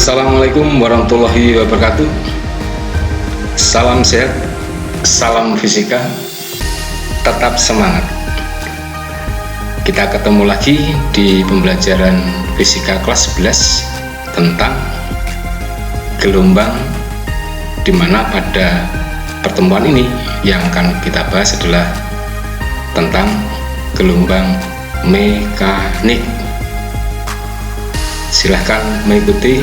Assalamualaikum warahmatullahi wabarakatuh. Salam sehat, salam fisika, tetap semangat. Kita ketemu lagi di pembelajaran fisika kelas 11 tentang gelombang, dimana pada pertemuan ini yang akan kita bahas adalah tentang gelombang mekanik. Silahkan mengikuti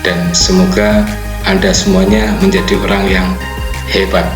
dan semoga Anda semuanya menjadi orang yang hebat.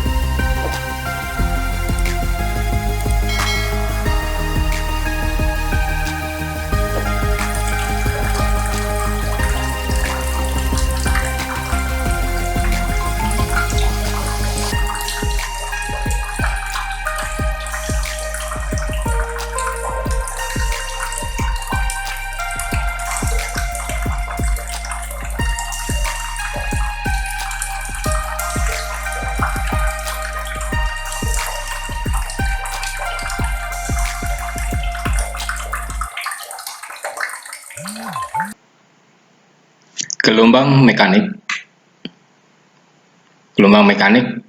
Gelombang mekanik. Gelombang mekanik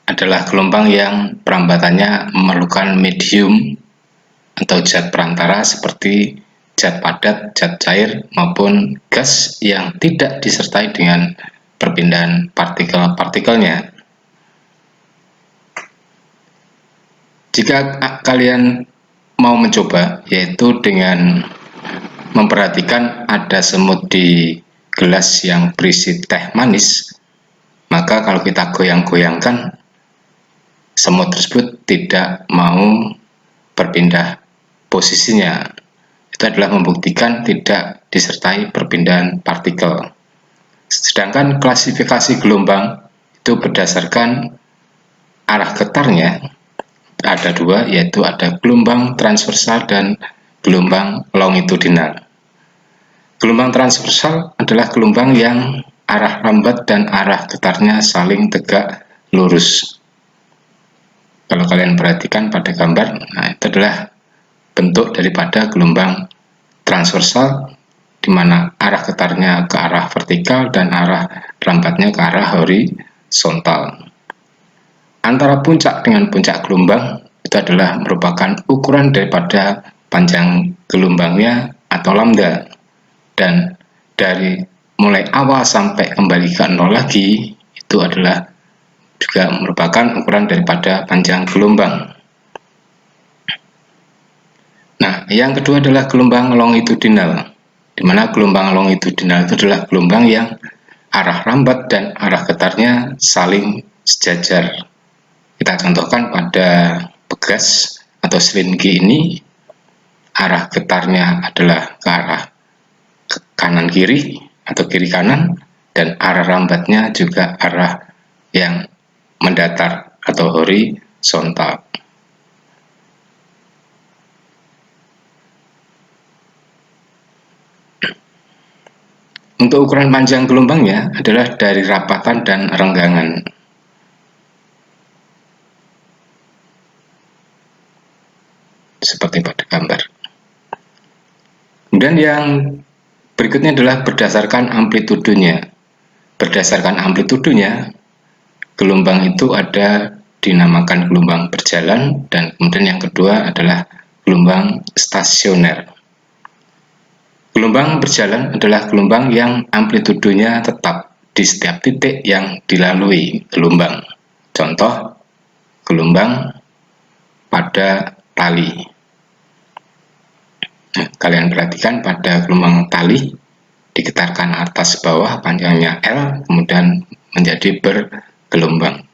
adalah gelombang yang perambatannya memerlukan medium atau zat perantara seperti zat padat, zat cair, maupun gas yang tidak disertai dengan perpindahan partikel-partikelnya. Jika kalian mau mencoba, yaitu dengan memperhatikan ada semut di gelas yang berisi teh manis, maka kalau kita goyang-goyangkan, semut tersebut tidak mau berpindah posisinya. Itu adalah membuktikan tidak disertai perpindahan partikel. Sedangkan klasifikasi gelombang itu berdasarkan arah getarnya ada dua, yaitu ada gelombang transversal dan gelombang longitudinal. Gelombang transversal adalah gelombang yang arah rambat dan arah getarnya saling tegak lurus. Kalau kalian perhatikan pada gambar, itu adalah bentuk daripada gelombang transversal, di mana arah getarnya ke arah vertikal dan arah rambatnya ke arah horizontal. Antara puncak dengan puncak gelombang itu adalah merupakan ukuran daripada panjang gelombangnya atau lambda. Dan dari mulai awal sampai kembali ke nol lagi, itu adalah juga merupakan ukuran daripada panjang gelombang. Nah, yang kedua adalah gelombang longitudinal, di mana gelombang longitudinal itu adalah gelombang yang arah rambat dan arah getarnya saling sejajar. Kita contohkan pada pegas atau seringgi ini, arah getarnya adalah ke arah kanan kiri atau kiri kanan, dan arah rambatnya juga arah yang mendatar atau horizontal. Untuk ukuran panjang gelombangnya adalah dari rapatan dan renggangan. Seperti pada gambar. Kemudian yang berikutnya adalah berdasarkan amplitudenya. Berdasarkan amplitudenya, gelombang itu ada dinamakan gelombang berjalan, dan kemudian yang kedua adalah gelombang stasioner. Gelombang berjalan adalah gelombang yang amplitudenya tetap di setiap titik yang dilalui gelombang. Contoh, gelombang pada tali. Nah, kalian perhatikan pada gelombang tali digetarkan atas bawah, panjangnya L, kemudian menjadi bergelombang.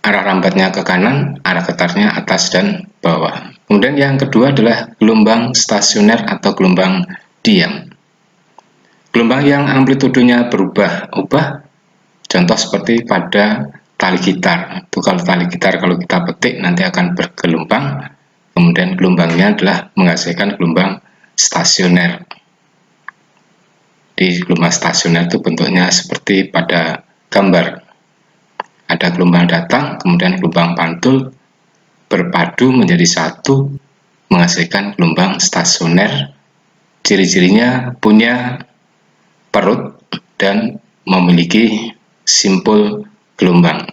Arah rambatnya ke kanan, arah getarnya atas dan bawah. Kemudian yang kedua adalah gelombang stasioner atau gelombang diam. Gelombang yang amplitudenya berubah-ubah, contoh seperti pada tali gitar. Itu kalau tali gitar kalau kita petik nanti akan bergelombang, kemudian gelombangnya adalah menghasilkan gelombang stasioner. Di gelombang stasioner itu bentuknya seperti pada gambar. Ada gelombang datang, kemudian gelombang pantul berpadu menjadi satu, menghasilkan gelombang stasioner ciri-cirinya punya perut dan memiliki simpul gelombang.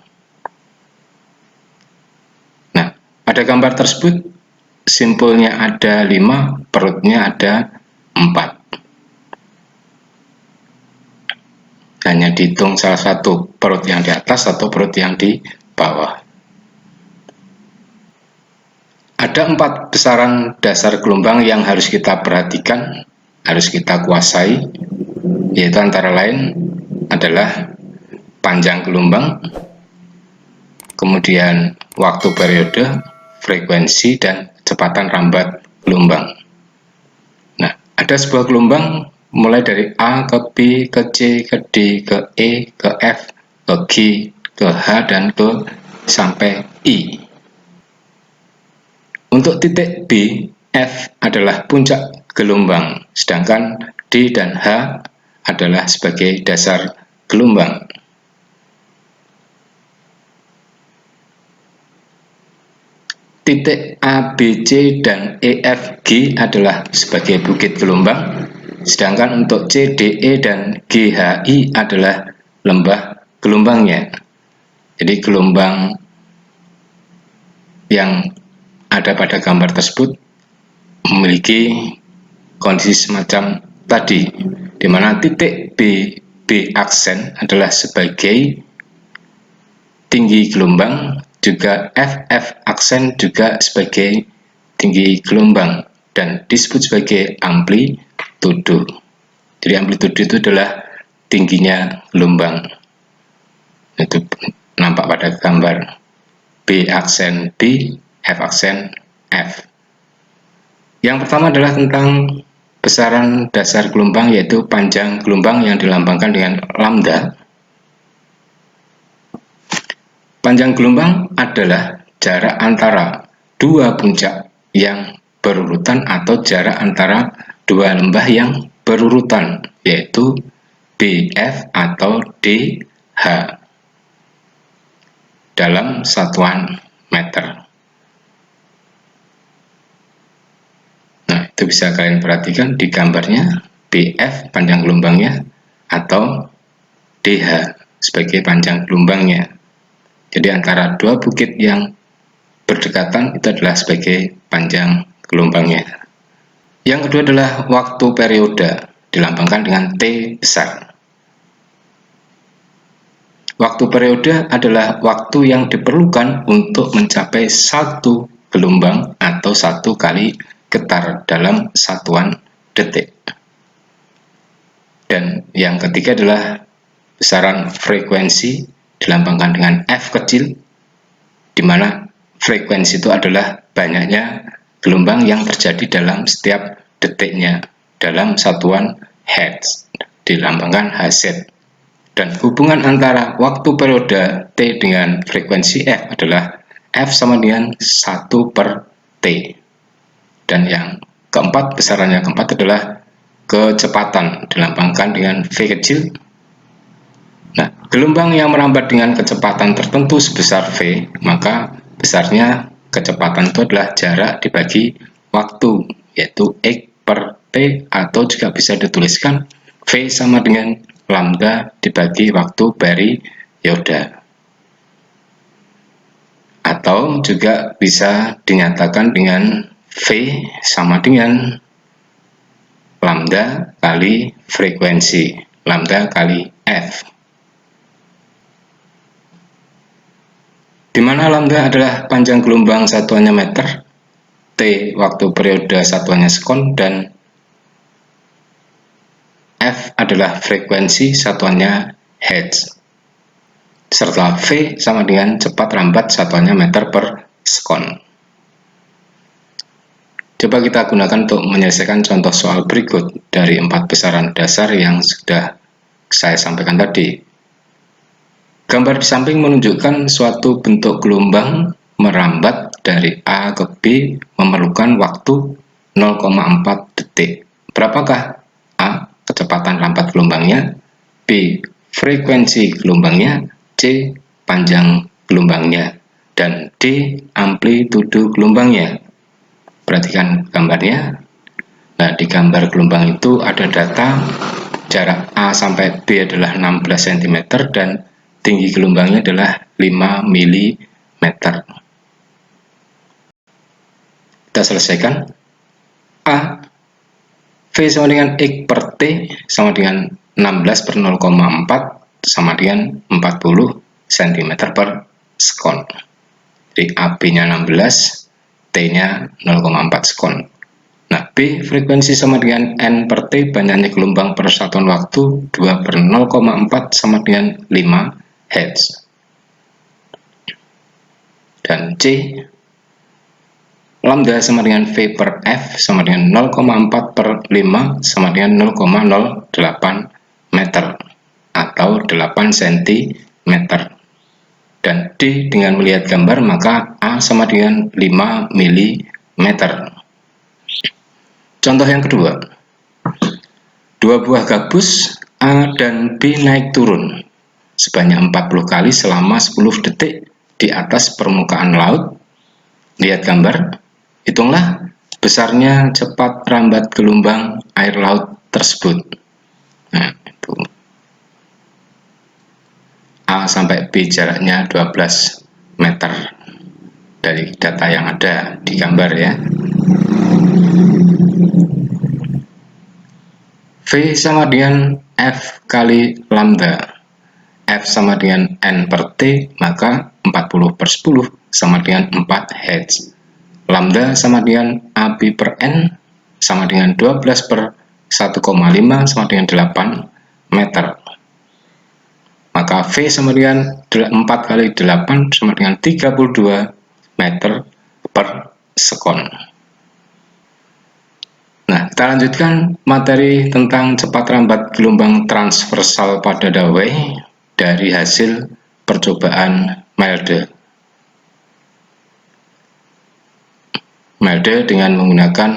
Nah, pada gambar tersebut simpulnya ada 5, perutnya ada 4. Hanya dihitung salah satu, perut yang di atas atau perut yang di bawah. Ada 4 besaran dasar gelombang yang harus kita perhatikan, harus kita kuasai, yaitu antara lain adalah panjang gelombang, kemudian waktu periode, frekuensi, dan kecepatan rambat gelombang. Nah, ada sebuah gelombang mulai dari A ke B, ke C, ke D, ke E, ke F, ke G, ke H, dan ke sampai I. Untuk titik B, F adalah puncak gelombang, sedangkan D dan H adalah sebagai dasar gelombang. Titik A, B, C, dan E, F, G adalah sebagai bukit gelombang, sedangkan untuk C, D, E, dan G, H, I adalah lembah gelombangnya. Jadi gelombang yang ada pada gambar tersebut memiliki kondisi semacam tadi, di mana titik B, B aksen adalah sebagai tinggi gelombang, juga FF aksen juga sebagai tinggi gelombang dan disebut sebagai amplitudo. Jadi amplitudo itu adalah tingginya gelombang. Itu nampak pada gambar B aksen B, F aksen F. Yang pertama adalah tentang besaran dasar gelombang, yaitu panjang gelombang yang dilambangkan dengan lambda. Panjang gelombang adalah jarak antara dua puncak yang berurutan atau jarak antara dua lembah yang berurutan, yaitu BF atau DH dalam satuan meter. Nah, itu bisa kalian perhatikan di gambarnya, BF panjang gelombangnya atau DH sebagai panjang gelombangnya. Jadi antara dua bukit yang berdekatan itu adalah sebagai panjang gelombangnya. Yang kedua adalah waktu periode, dilambangkan dengan T besar. Waktu periode adalah waktu yang diperlukan untuk mencapai satu gelombang atau satu kali getar dalam satuan detik. Dan yang ketiga adalah besaran frekuensi, dilambangkan dengan F kecil, di mana frekuensi itu adalah banyaknya gelombang yang terjadi dalam setiap detiknya dalam satuan hertz, dilambangkan Hz. Dan hubungan antara waktu periode T dengan frekuensi F adalah F sama dengan 1 per T. Dan yang keempat, besaran yang keempat adalah kecepatan, dilambangkan dengan V kecil. Nah, gelombang yang merambat dengan kecepatan tertentu sebesar V, maka besarnya kecepatan itu adalah jarak dibagi waktu, yaitu X per T, atau juga bisa dituliskan V sama dengan lambda dibagi waktu periode. Atau juga bisa dinyatakan dengan V sama dengan lambda kali frekuensi, lambda kali F. Di mana lambda adalah panjang gelombang satuannya meter, T waktu periode satuannya sekon, dan F adalah frekuensi satuannya hertz, serta V sama dengan cepat rambat satuannya meter per sekon. Coba kita gunakan untuk menyelesaikan contoh soal berikut dari 4 besaran dasar yang sudah saya sampaikan tadi. Gambar di samping menunjukkan suatu bentuk gelombang merambat dari A ke B memerlukan waktu 0,4 detik. Berapakah A, kecepatan rambat gelombangnya, B, frekuensi gelombangnya, C, panjang gelombangnya, dan D, amplitudo gelombangnya. Perhatikan gambarnya. Nah, di gambar gelombang itu ada data jarak A sampai B adalah 16 cm dan tinggi gelombangnya adalah 5 mm. Kita selesaikan. A, V sama dengan X per T sama dengan 16 per 0,4 sama dengan 40 cm per sekon. Jadi AB-nya 16, T-nya 0,4 sekon. Nah, B, frekuensi sama dengan N per T, banyaknya gelombang per satuan waktu 2 per 0,4 sama dengan 5 Hz. Dan C, lambda sama dengan V per F sama dengan 0,4 per 5 sama dengan 0,08 meter atau 8 cm. Dan D, dengan melihat gambar maka A sama dengan 5 mm. Contoh yang kedua, dua buah gabus A dan B naik turun sebanyak 40 kali selama 10 detik di atas permukaan laut. Lihat gambar, hitunglah besarnya cepat rambat gelombang air laut tersebut. Nah, itu A sampai B jaraknya 12 meter dari data yang ada di gambar ya. V sama dengan F kali lambda. F sama dengan N per T, maka 40 per 10 sama dengan 4 Hz. Lambda sama dengan AB per N sama dengan 12 per 1,5 sama dengan 8 meter. Maka V sama dengan 4 kali 8 sama dengan 32 meter per sekon. Nah, kita lanjutkan materi tentang cepat rambat gelombang transversal pada dawai dari hasil percobaan Melde. Melde dengan menggunakan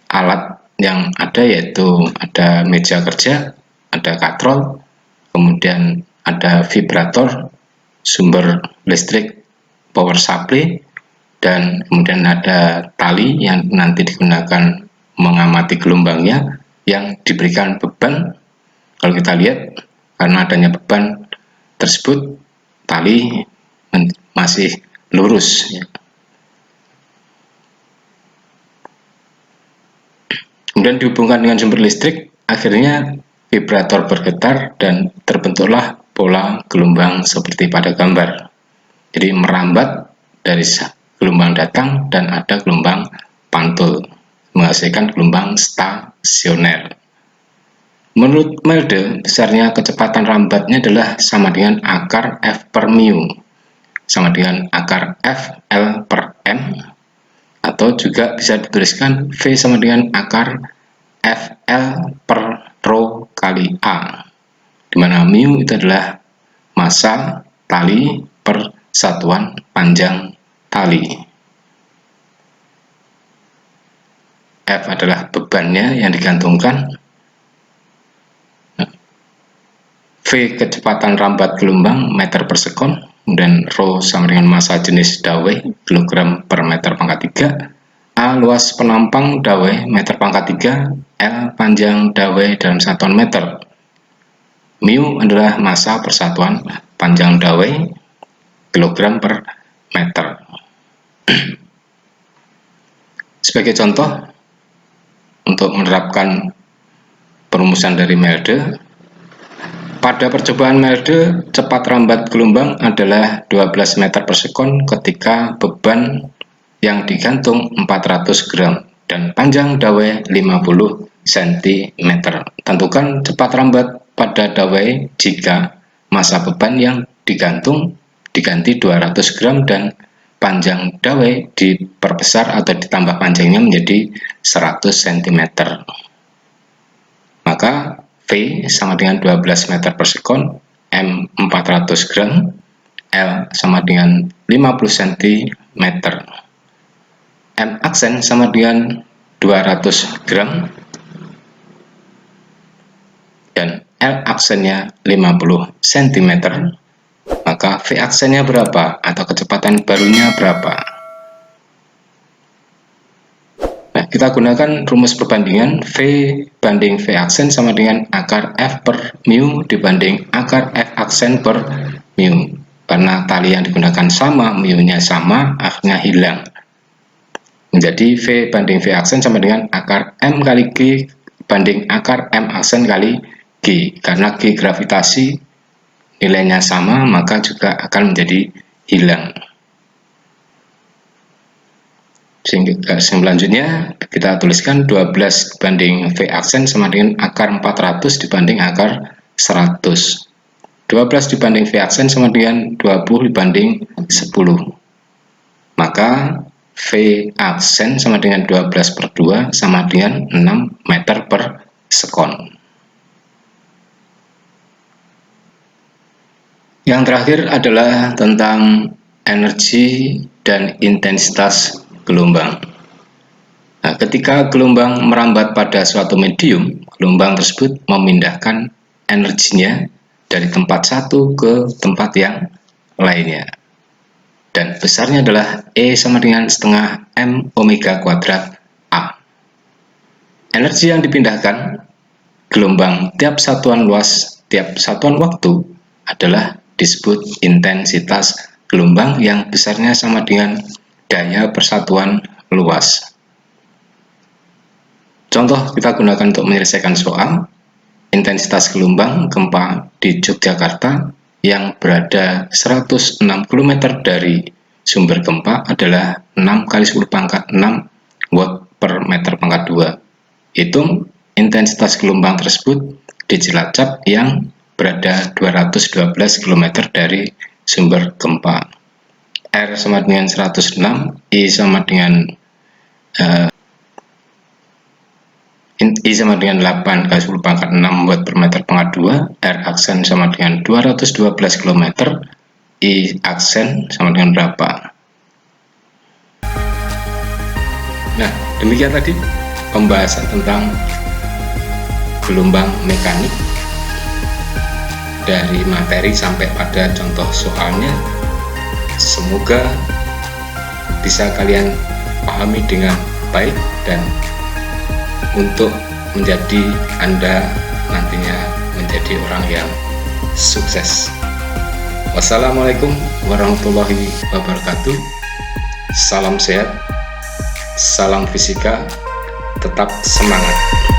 alat yang ada, yaitu ada meja kerja, ada katrol, kemudian ada vibrator, sumber listrik power supply, dan kemudian ada tali yang nanti digunakan mengamati gelombangnya yang diberikan beban. Kalau kita lihat, karena adanya beban tersebut, tali masih lurus ya. Kemudian dihubungkan dengan sumber listrik, akhirnya vibrator bergetar dan terbentuklah pola gelombang seperti pada gambar. Jadi merambat dari gelombang datang dan ada gelombang pantul, menghasilkan gelombang stasioner. Menurut Melde, besarnya kecepatan rambatnya adalah sama dengan akar F per mu, sama dengan akar FL per M, atau juga bisa dituliskan V sama dengan akar FL per rho kali A, di mana mu itu adalah massa tali per satuan panjang tali. F adalah bebannya yang digantungkan. V kecepatan rambat gelombang meter per sekon, dan rho sama dengan massa jenis dawai kilogram per meter pangkat 3, A luas penampang dawai meter pangkat 3, L panjang dawai dalam satuan meter, mu adalah massa persatuan panjang dawai kilogram per meter. Sebagai contoh, untuk menerapkan perumusan dari Melde, pada percobaan Melde, cepat rambat gelombang adalah 12 meter per sekon ketika beban yang digantung 400 gram dan panjang dawai 50 cm. Tentukan cepat rambat pada dawai jika massa beban yang digantung diganti 200 gram dan panjang dawai diperbesar atau ditambah panjangnya menjadi 100 cm. Maka V sama dengan 12 meter per sekon, M 400 gram, L sama dengan 50 cm, M aksen sama dengan 200 gram, dan L aksennya 50 cm, maka V aksennya berapa atau kecepatan barunya berapa? Nah, kita gunakan rumus perbandingan V banding V aksen sama dengan akar F per mu dibanding akar F aksen per mu. Karena tali yang digunakan sama, mu-nya sama, F-nya hilang. Menjadi V banding V aksen sama dengan akar M kali G banding akar M aksen kali G. Karena G gravitasi nilainya sama, maka juga akan menjadi hilang. Sehingga selanjutnya kita tuliskan 12 banding V aksen sama dengan akar 400 dibanding akar 100. 12 dibanding V aksen sama dengan 20 dibanding 10. Maka V aksen sama dengan 12 per 2 sama dengan 6 meter per sekon. Yang terakhir adalah tentang energi dan intensitas gelombang. Nah, ketika gelombang merambat pada suatu medium, gelombang tersebut memindahkan energinya dari tempat satu ke tempat yang lainnya. Dan besarnya adalah E sama dengan setengah M omega kuadrat A. Energi yang dipindahkan gelombang tiap satuan luas, tiap satuan waktu adalah disebut intensitas gelombang yang besarnya sama dengan daya persatuan luas. Contoh kita gunakan untuk menyelesaikan soal. Intensitas gelombang gempa di Yogyakarta yang berada 106 km dari sumber gempa adalah 6 kali 10 pangkat 6 watt per meter pangkat 2. Hitung intensitas gelombang tersebut di Cilacap yang berada 212 km dari sumber gempa. R sama dengan 106, I sama dengan 8 kali 10 pangkat 6 watt per meter pangkat 2, R aksen sama dengan 212 km, I aksen sama dengan berapa? Nah, demikian tadi pembahasan tentang gelombang mekanik dari materi sampai pada contoh soalnya. Semoga bisa kalian pahami dengan baik dan untuk menjadi Anda nantinya menjadi orang yang sukses. Wassalamualaikum warahmatullahi wabarakatuh. Salam sehat, salam fisika, tetap semangat.